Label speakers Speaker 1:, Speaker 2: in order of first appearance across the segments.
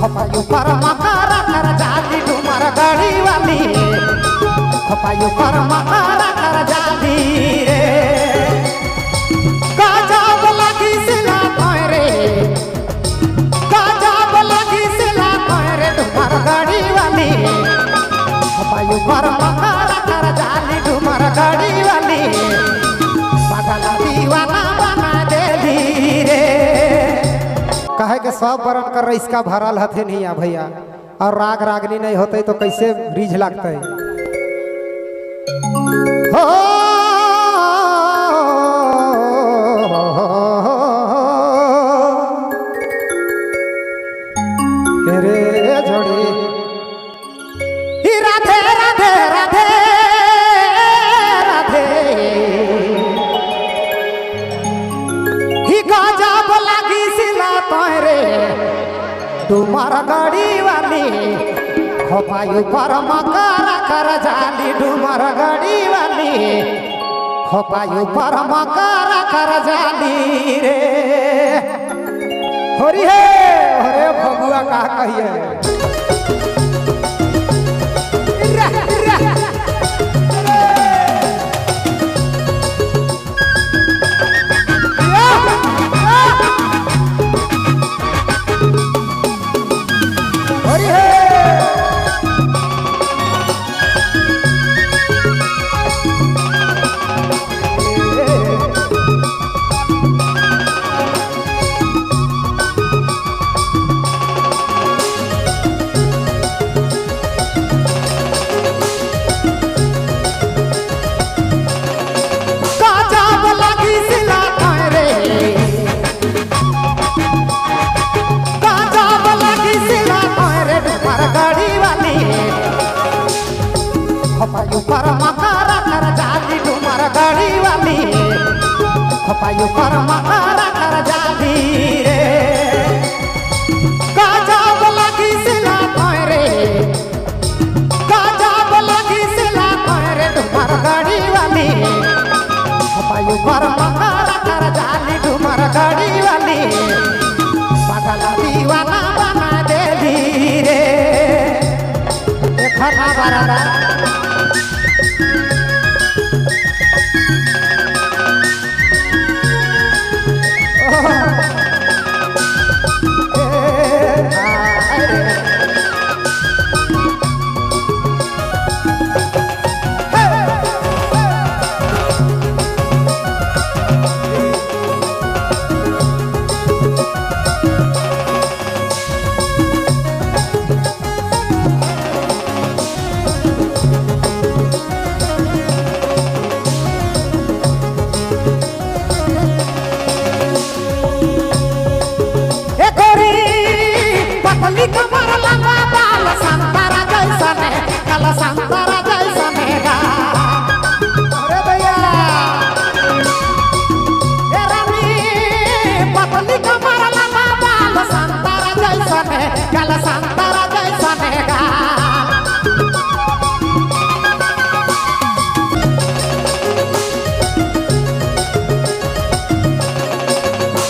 Speaker 1: खपायू पर मकारा कर जाली डुमर गाड़ी वाली खपायू पर मकारा कर जाली रे काजा बोला की सिला रे काजा बोला की सिला रे डुमर गाड़ी वाली खपायू पर मकारा कर जाली डुमर गाड़ी वाली पागल दीवाना बना देली रे कहे के सब बरन कर इसका भरल हथे नहीं आ भैया और राग रागनी नहीं होते तो कैसे रीझ लगते हो रे जोड़ी ही राधे राधे राधे राधे ही गाजा बोला की सिला तोरे डुमर गाड़ी वाली खपायू पर मकारा कर जाली डुमर गाड़ी वाली खपायू पर मकारा कर जाली रे होरी हे अरे भगुआ का कहिए खपायू पर मकारा कर जाली डुमर गाड़ी वाली खपायू पर मकारा कर जाली रे काजा बोला की सिला रे काजा बोला की सिला रे डुमर गाड़ी वाली खपायू पर मकारा कर जाली डुमर गाड़ी वाली पागल दीवाना बना देली रे देखा बराबर कमर लंबा बाल संतरा जैसा ने कल संतरा जैसा नेगा अरे भैया ए रानी पतली कमर लंबा बाल संतरा जैसा ने कल संतरा जैसा नेगा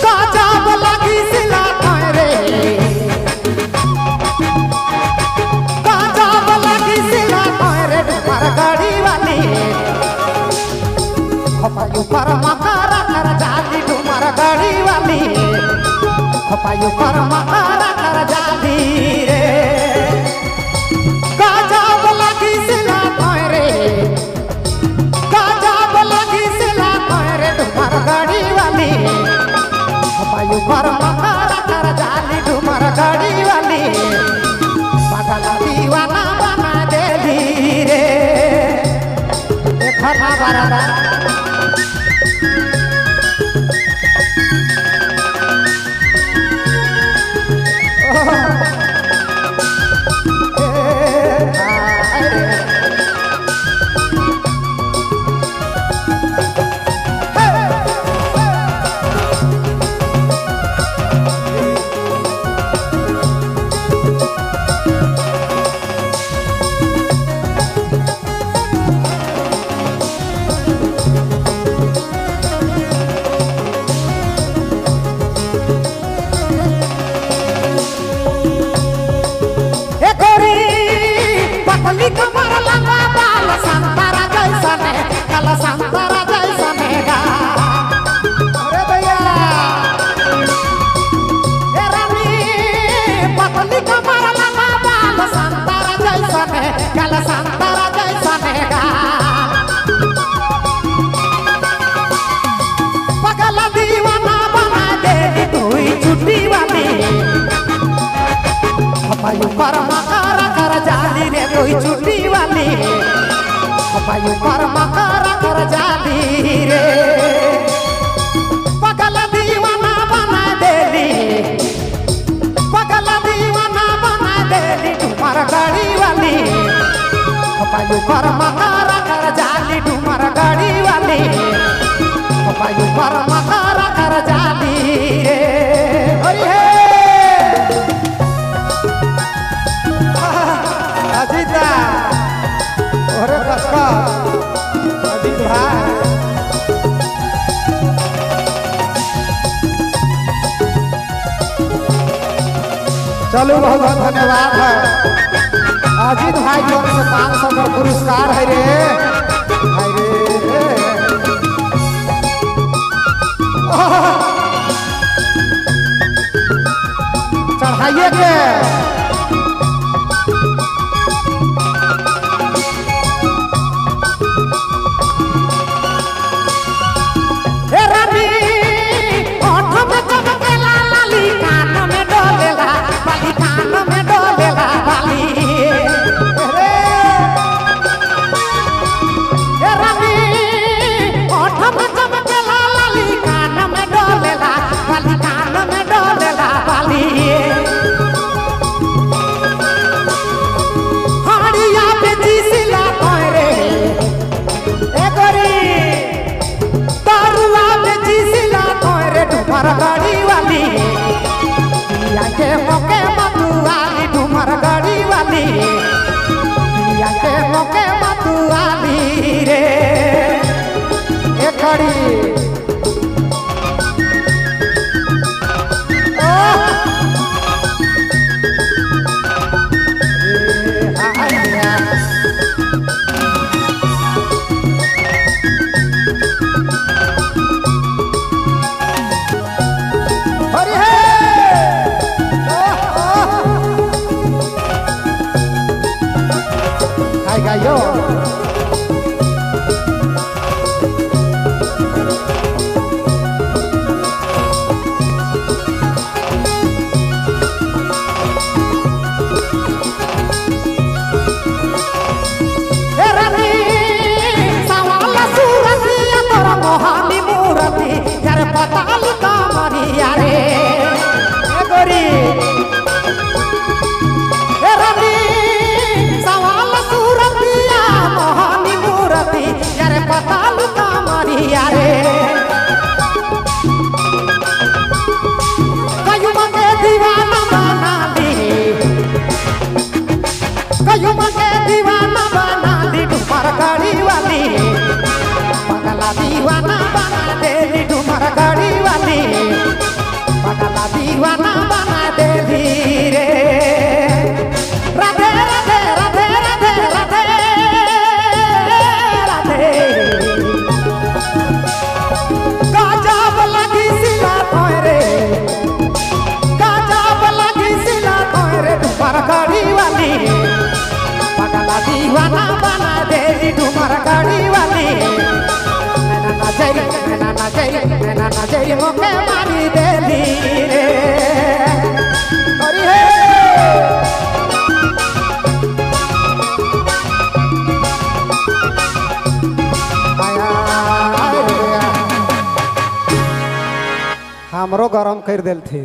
Speaker 1: काजा बोला की सिला रे गाड़ी वाली खपायू पर मकारा कर जाली डुमर गाड़ी वाली खपायू पर मकारा कर जाली रे काजा बोला की सिला रे काजा बोला की सिला रे डुमर गाड़ी वाली खपायू पर मकारा कर जाली डुमर गाड़ी वाली पागल दीवाना बना देली रे देखा बराबर पायु पर मकर कर जाली रे कोई चुटी वाली पायु पर मकर कर जाली रे पगल दीवाना बना देली पगल दीवाना बना देली डुमर गाड़ी वाली पायु पर मकर कर जाली डुमर गाड़ी वाली पायु पर मकर कर जाली रे हरि हे अजीता अरे कसका अजीत भाई चलो बहुत बहुत धन्यवाद है अजीत भाई की ओर से 500 का पुरस्कार है रे चढ़ाइए के गाड़ी वाली पिया के मौके मधुआली डुमर गाड़ी वाली पिया के मौके मधुआली रे एक खड़ी yo दीवाना बना दी डुमर गाड़ी वाली पगला दीवाना बना दे डुमर गाड़ी वाली पगला दीवाना बना दे रे राधे राधे राधे राधे राधे राधे गजब लगी सिला तोरे गजब लगी सिला तोरे डुमर गाड़ी वाली पगला दीवाना बना दे डुमर गाड़ी वाली मैना नजरी मोके मारी देली रे हरि हे हमरो गरम कर देल थी।